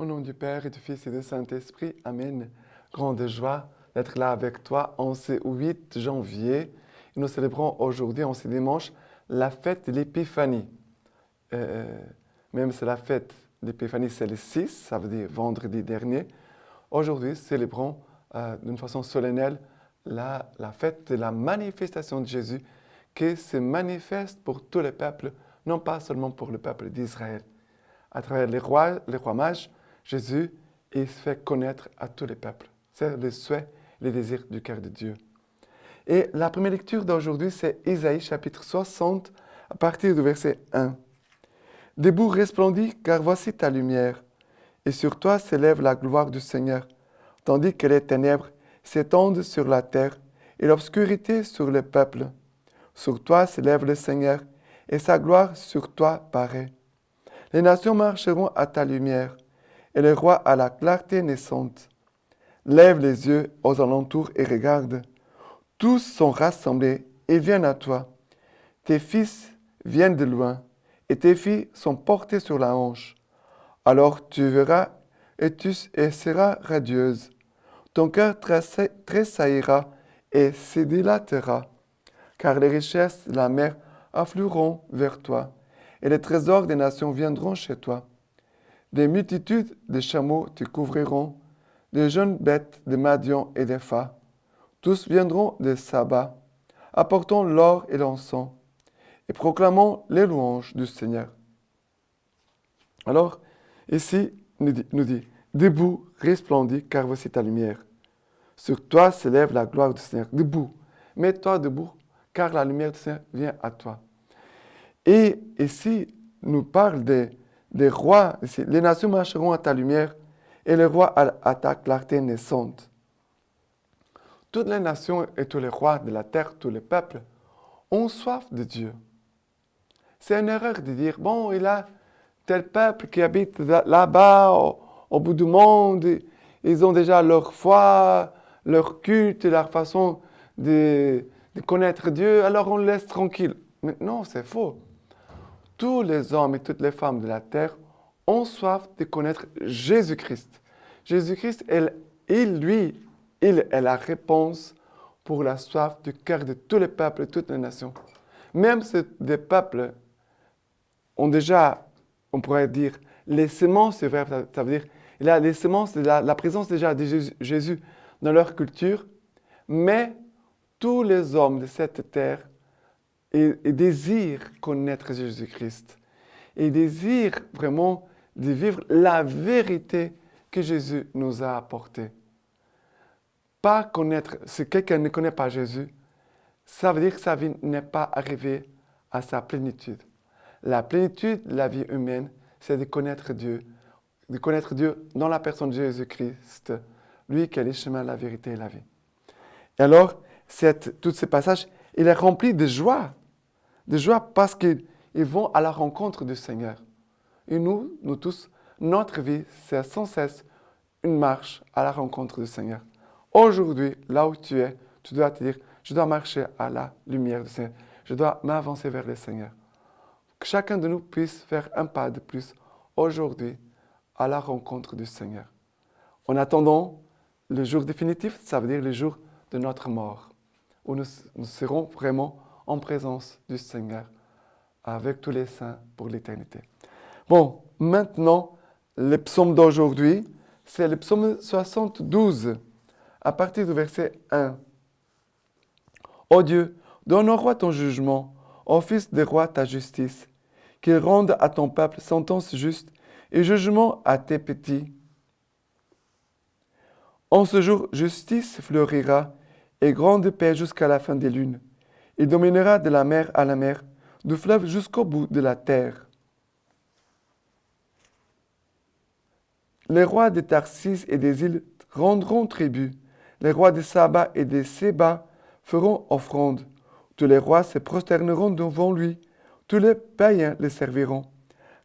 Au nom du Père et du Fils et du Saint-Esprit, Amen. Grande joie d'être là avec toi en ce 8 janvier. Nous célébrons aujourd'hui, en ce dimanche, la fête de l'Épiphanie. Même si la fête de l'Épiphanie, c'est le 6, ça veut dire vendredi dernier. Aujourd'hui, célébrons d'une façon solennelle la fête de la manifestation de Jésus qui se manifeste pour tous les peuples, non pas seulement pour le peuple d'Israël. À travers les rois mages, Jésus, il se fait connaître à tous les peuples. C'est le souhait, le désir du cœur de Dieu. Et la première lecture d'aujourd'hui, c'est Isaïe chapitre 60, à partir du verset 1. « Debout resplendis, car voici ta lumière, et sur toi s'élève la gloire du Seigneur, tandis que les ténèbres s'étendent sur la terre, et l'obscurité sur le peuple. Sur toi s'élève le Seigneur, et sa gloire sur toi paraît. Les nations marcheront à ta lumière, et les rois à la clarté naissante. Lève les yeux aux alentours et regarde. Tous sont rassemblés et viennent à toi. Tes fils viennent de loin, et tes filles sont portées sur la hanche. Alors tu verras et seras radieuse. Ton cœur tressaillira et se dilatera, car les richesses de la mer afflueront vers toi, et les trésors des nations viendront chez toi. Des multitudes de chameaux te couvriront, des jeunes bêtes de Madian et d'Epha. Tous viendront de Saba, apportant l'or et l'encens, et proclamant les louanges du Seigneur. Alors, ici, nous dit, debout, resplendis, car voici ta lumière. Sur toi s'élève la gloire du Seigneur. Debout, mets-toi debout, car la lumière du Seigneur vient à toi. Et ici, nous parle des rois. Ici, les nations marcheront à ta lumière, et les rois à ta clarté naissante. Toutes les nations et tous les rois de la terre, tous les peuples, ont soif de Dieu. C'est une erreur de dire, bon, il y a tel peuple qui habite là-bas, au bout du monde, ils ont déjà leur foi, leur culte, leur façon de connaître Dieu, alors on le laisse tranquille. Mais non, c'est faux. Tous les hommes et toutes les femmes de la terre ont soif de connaître Jésus-Christ. Jésus-Christ, il est la réponse pour la soif du cœur de tous les peuples et toutes les nations. Même si des peuples ont déjà, on pourrait dire, les semences, c'est vrai, ça veut dire, il y a les semences, la présence déjà de Jésus dans leur culture, mais tous les hommes de cette terre désirent connaître Jésus-Christ. Ils désirent vraiment de vivre la vérité que Jésus nous a apportée. Pas connaître, si quelqu'un ne connaît pas Jésus, ça veut dire que sa vie n'est pas arrivée à sa plénitude. La plénitude de la vie humaine, c'est de connaître Dieu dans la personne de Jésus-Christ, lui qui est le chemin, la vérité et la vie. Et alors, tous ces passages, il est rempli de joie parce qu'ils vont à la rencontre du Seigneur. Et nous tous, notre vie, c'est sans cesse une marche à la rencontre du Seigneur. Aujourd'hui, là où tu es, tu dois te dire, je dois marcher à la lumière du Seigneur. Je dois m'avancer vers le Seigneur. Que chacun de nous puisse faire un pas de plus aujourd'hui à la rencontre du Seigneur. En attendant le jour définitif, ça veut dire le jour de notre mort, où nous serons vraiment en présence du Seigneur avec tous les saints pour l'éternité. Bon, maintenant, le psaume d'aujourd'hui, c'est le psaume 72, à partir du verset 1. Ô Dieu, donne au roi ton jugement, au fils des rois ta justice, qu'il rende à ton peuple sentence juste et jugement à tes petits. En ce jour, justice fleurira et grande paix jusqu'à la fin des lunes. Il dominera de la mer à la mer, du fleuve jusqu'au bout de la terre. Les rois de Tarsis et des îles rendront tribut. Les rois de Saba et de Séba feront offrande. Tous les rois se prosterneront devant lui. Tous les païens le serviront.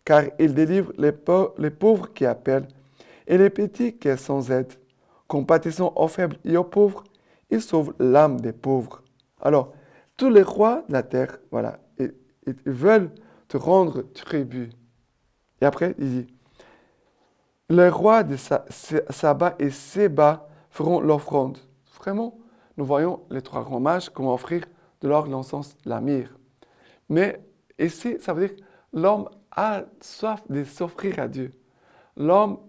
Car il délivre les pauvres qui appellent et les petits qui sont sans aide. Compatissant aux faibles et aux pauvres, il sauve l'âme des pauvres. Alors, tous les rois de la terre, voilà, ils veulent te rendre tribut. Et après, il dit, Les rois de Saba et Séba feront l'offrande. Vraiment, nous voyons les trois grands mages comment offrir de l'or, l'encens, la myrrhe. Mais ici, ça veut dire que l'homme a soif de s'offrir à Dieu. L'homme,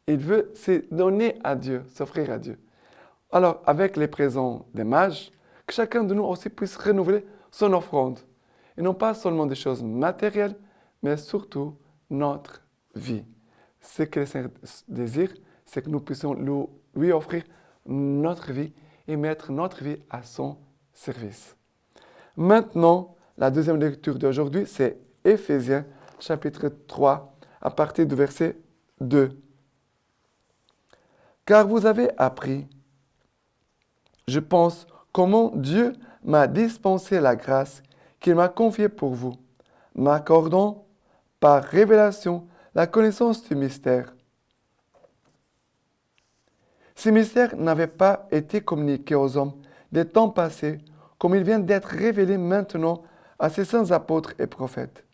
il veut se donner à Dieu, s'offrir à Dieu. Alors, avec les présents des mages, que chacun de nous aussi puisse renouveler son offrande. Et non pas seulement des choses matérielles, mais surtout notre vie. Ce que le Seigneur désire, c'est que nous puissions lui offrir notre vie et mettre notre vie à son service. Maintenant, la deuxième lecture d'aujourd'hui, c'est Éphésiens chapitre 3, à partir du verset 2. Car vous avez appris, je pense, comment Dieu m'a dispensé la grâce qu'il m'a confiée pour vous, m'accordant par révélation la connaissance du mystère. Ce mystère n'avait pas été communiqué aux hommes des temps passés, comme il vient d'être révélé maintenant à ses saints apôtres et prophètes.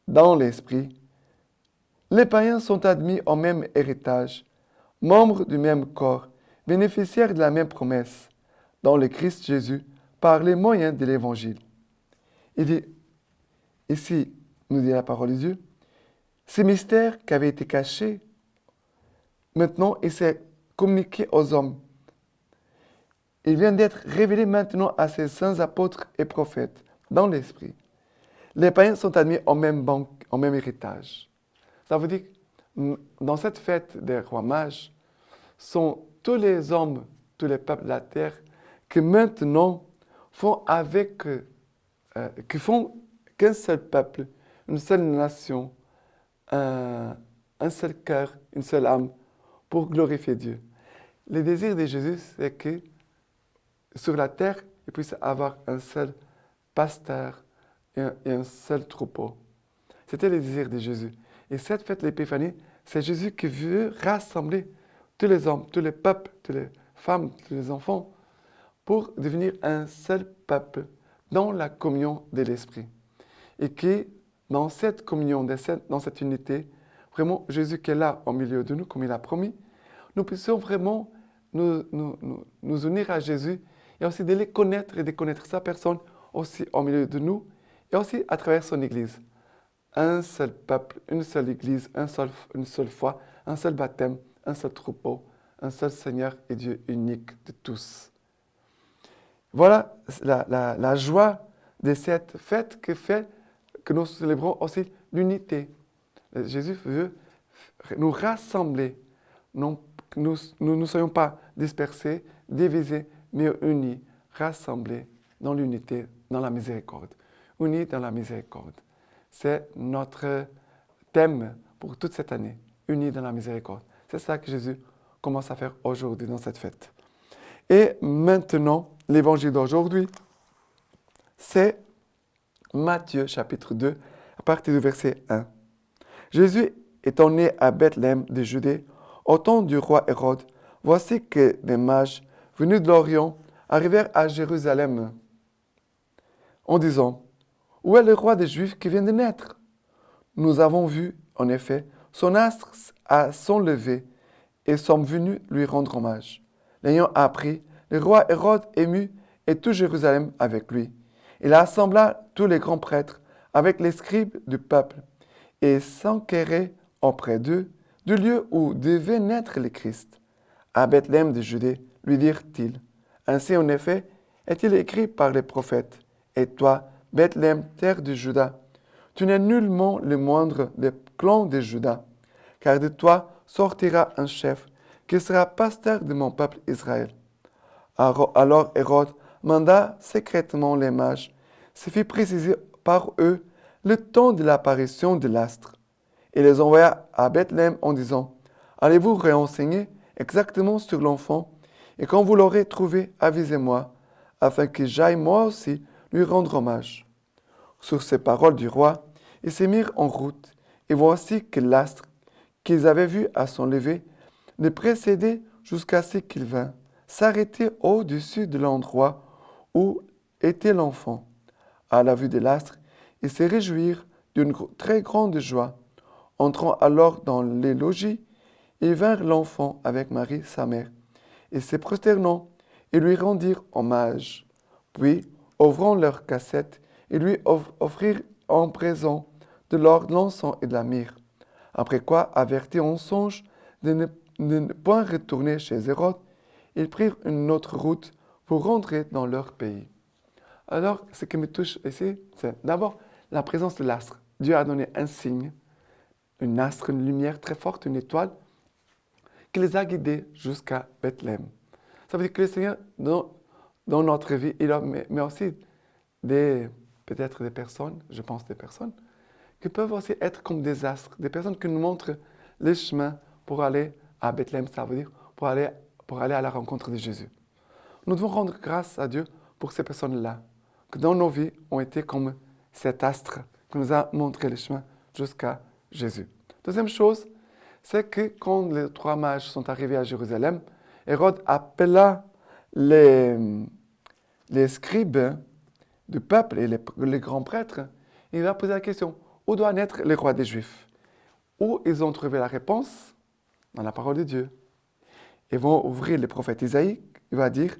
Dans l'esprit, les païens sont admis au même héritage, membres du même corps, bénéficiaires de la même promesse, dans le Christ Jésus, par les moyens de l'Évangile. Il dit, ici, nous dit la parole de Dieu, ce mystère qui avait été caché, maintenant, il s'est communiqué aux hommes. Il vient d'être révélé maintenant à ses saints apôtres et prophètes, dans l'esprit. Les païens sont admis au même héritage. Ça veut dire que dans cette fête des rois mages, sont tous les hommes, tous les peuples de la terre, qui maintenant font qui font qu'un seul peuple, une seule nation, un seul cœur, une seule âme, pour glorifier Dieu. Le désir de Jésus, c'est que sur la terre, il puisse avoir un seul pasteur et un seul troupeau. C'était le désir de Jésus. Et cette fête de l'Épiphanie, c'est Jésus qui veut rassembler tous les hommes, tous les peuples, toutes les femmes, tous les enfants, pour devenir un seul peuple dans la communion de l'Esprit. Et que dans cette communion, dans cette unité, vraiment Jésus qui est là au milieu de nous, comme il a promis, nous puissions vraiment nous unir à Jésus et aussi de les connaître et de connaître sa personne aussi au milieu de nous et aussi à travers son Église. Un seul peuple, une seule Église, une seule foi, un seul baptême, un seul troupeau, un seul Seigneur et Dieu unique de tous. Voilà la joie de cette fête que nous célébrons aussi l'unité. Jésus veut nous rassembler. Non, nous ne soyons pas dispersés, divisés, mais unis, rassemblés dans l'unité, dans la miséricorde. Unis dans la miséricorde. C'est notre thème pour toute cette année, unis dans la miséricorde. C'est ça que Jésus commence à faire aujourd'hui dans cette fête. Et maintenant, l'évangile d'aujourd'hui, c'est Matthieu chapitre 2, à partir du verset 1. Jésus étant né à Bethléem de Judée, au temps du roi Hérode, voici que des mages venus de l'Orient arrivèrent à Jérusalem en disant, « Où est le roi des Juifs qui vient de naître? Nous avons vu, en effet, son astre à son lever et sommes venus lui rendre hommage. » L'ayant appris, le roi Hérode ému et tout Jérusalem avec lui. Il assembla tous les grands prêtres avec les scribes du peuple et s'enquérait auprès d'eux du lieu où devait naître le Christ. À Bethléem de Judée, lui dirent-ils. Ainsi, en effet, est-il écrit par les prophètes. Et toi, Bethléem, terre de Juda, tu n'es nullement le moindre des clans de Juda, car de toi sortira un chef qui sera pasteur de mon peuple Israël. Alors Hérode manda secrètement les mages, se fit préciser par eux le temps de l'apparition de l'astre, et les envoya à Bethléem en disant, « Allez-vous renseigner exactement sur l'enfant, et quand vous l'aurez trouvé, avisez-moi, afin que j'aille moi aussi lui rendre hommage. » Sur ces paroles du roi, ils se mirent en route, et voici que l'astre qu'ils avaient vu à son lever les précédait jusqu'à ce qu'il vint s'arrêter au-dessus de l'endroit où était l'enfant. À la vue de l'astre, ils se réjouirent d'une très grande joie. Entrant alors dans les logis, Ils vinrent l'enfant avec Marie, sa mère, et se prosternant, ils lui rendirent hommage. Puis, ouvrant leurs cassettes, ils lui offrirent en présent de l'or, de l'encens et de la myrrhe. Après quoi, avertis en songe de ne point retourner chez Hérode, ils prirent une autre route pour rentrer dans leur pays. Alors, ce qui me touche ici, c'est d'abord la présence de l'astre. Dieu a donné un signe, une astre, une lumière très forte, une étoile, qui les a guidés jusqu'à Bethléem. Ça veut dire que le Seigneur, dans notre vie, il a mais aussi peut-être des personnes, je pense des personnes, qui peuvent aussi être comme des astres, des personnes qui nous montrent les chemins pour aller à Bethléem, ça veut dire pour aller à la rencontre de Jésus. Nous devons rendre grâce à Dieu pour ces personnes-là, qui dans nos vies ont été comme cet astre qui nous a montré le chemin jusqu'à Jésus. Deuxième chose, c'est que quand les 3 mages sont arrivés à Jérusalem, Hérode appela les scribes du peuple et les grands prêtres. Il leur a posé la question, où doit naître le roi des Juifs? Où ils ont trouvé la réponse? Dans la parole de Dieu. Ils vont ouvrir le prophète Isaïe, il va dire,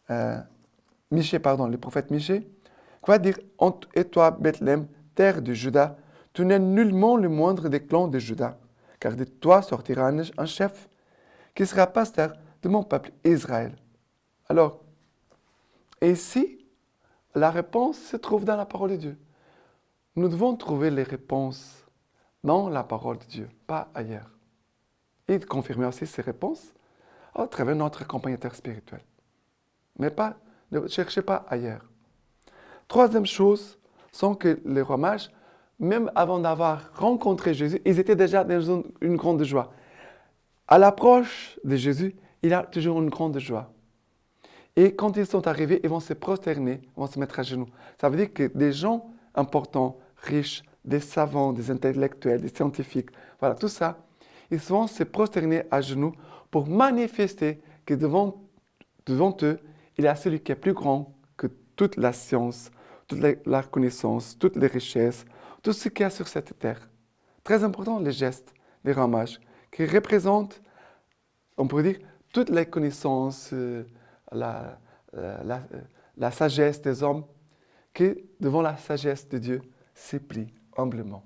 le prophète Michée, qui va dire, et toi, Bethléem, terre de Juda, tu n'es nullement le moindre des clans de Juda, car de toi sortira un chef qui sera pasteur de mon peuple Israël. Alors, ici, la réponse se trouve dans la parole de Dieu. Nous devons trouver les réponses dans la parole de Dieu, pas ailleurs. Et confirmer aussi ces réponses à travers notre accompagnateur spirituel. Mais ne cherchez pas ailleurs. Troisième chose, c'est que les rois mages, même avant d'avoir rencontré Jésus, ils étaient déjà dans une grande joie. À l'approche de Jésus, il y a toujours une grande joie. Et quand ils sont arrivés, ils vont se prosterner, ils vont se mettre à genoux. Ça veut dire que des gens importants, riches, des savants, des intellectuels, des scientifiques, voilà, tout ça, ils vont se prosterner à genoux pour manifester que devant eux, il y a celui qui est plus grand que toute la science, toute la connaissance, toutes les richesses, tout ce qu'il y a sur cette terre. Très important, les gestes, les ramages, qui représentent, on pourrait dire, toutes les connaissances, la sagesse des hommes, qui, devant la sagesse de Dieu, se plient humblement.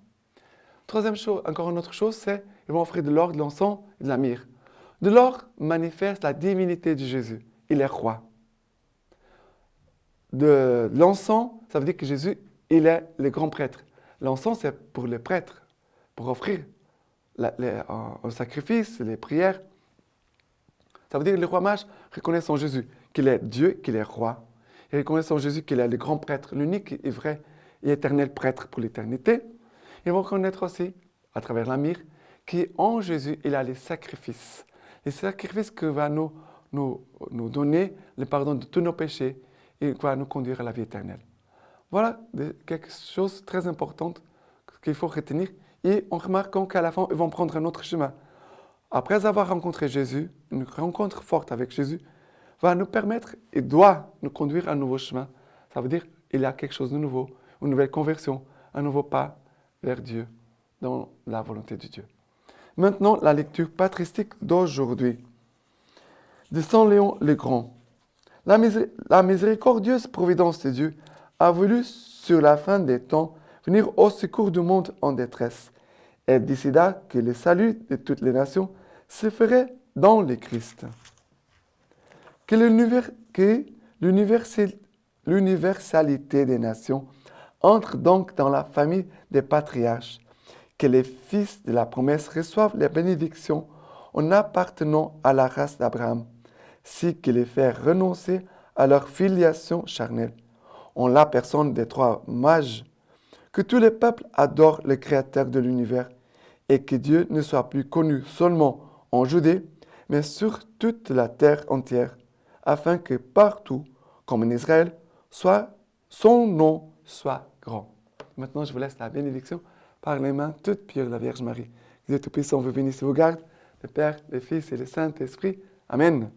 Troisième chose, encore une autre chose, c'est qu'ils vont offrir de l'or, de l'encens et de la myrrhe. De l'or manifeste la divinité de Jésus. Il est roi. De l'encens, ça veut dire que Jésus, il est le grand prêtre. L'encens, c'est pour les prêtres, pour offrir un sacrifice, les prières. Ça veut dire que les rois mages reconnaissent en Jésus qu'il est Dieu, qu'il est roi. Ils reconnaissent en Jésus qu'il est le grand prêtre, l'unique et vrai et éternel prêtre pour l'éternité. Ils vont reconnaître aussi, à travers la myrrhe, qu'en Jésus, il a les sacrifices. Les sacrifices qui vont nous donner le pardon de tous nos péchés et qui va nous conduire à la vie éternelle. Voilà quelque chose de très important qu'il faut retenir. Et en remarquant qu'à la fin, ils vont prendre un autre chemin. Après avoir rencontré Jésus, une rencontre forte avec Jésus va nous permettre et doit nous conduire à un nouveau chemin. Ça veut dire qu'il y a quelque chose de nouveau, une nouvelle conversion, un nouveau pas vers Dieu, dans la volonté de Dieu. Maintenant, la lecture patristique d'aujourd'hui. De Saint Léon le Grand. La miséricordieuse providence de Dieu a voulu, sur la fin des temps, venir au secours du monde en détresse. Elle décida que le salut de toutes les nations se ferait dans le Christ. Que l'universalité des nations entre donc dans la famille des patriarches, que les fils de la promesse reçoivent les bénédictions en appartenant à la race d'Abraham, si que les faire renoncer à leur filiation charnelle, en la personne des 3 mages, que tous les peuples adorent le Créateur de l'univers, et que Dieu ne soit plus connu seulement en Judée, mais sur toute la terre entière, afin que partout, comme en Israël, son nom soit grand. Maintenant, je vous laisse la bénédiction par les mains toutes pures de la Vierge Marie. Que Dieu Tout-Puissant vous bénisse et vous garde, le Père, le Fils et le Saint-Esprit. Amen.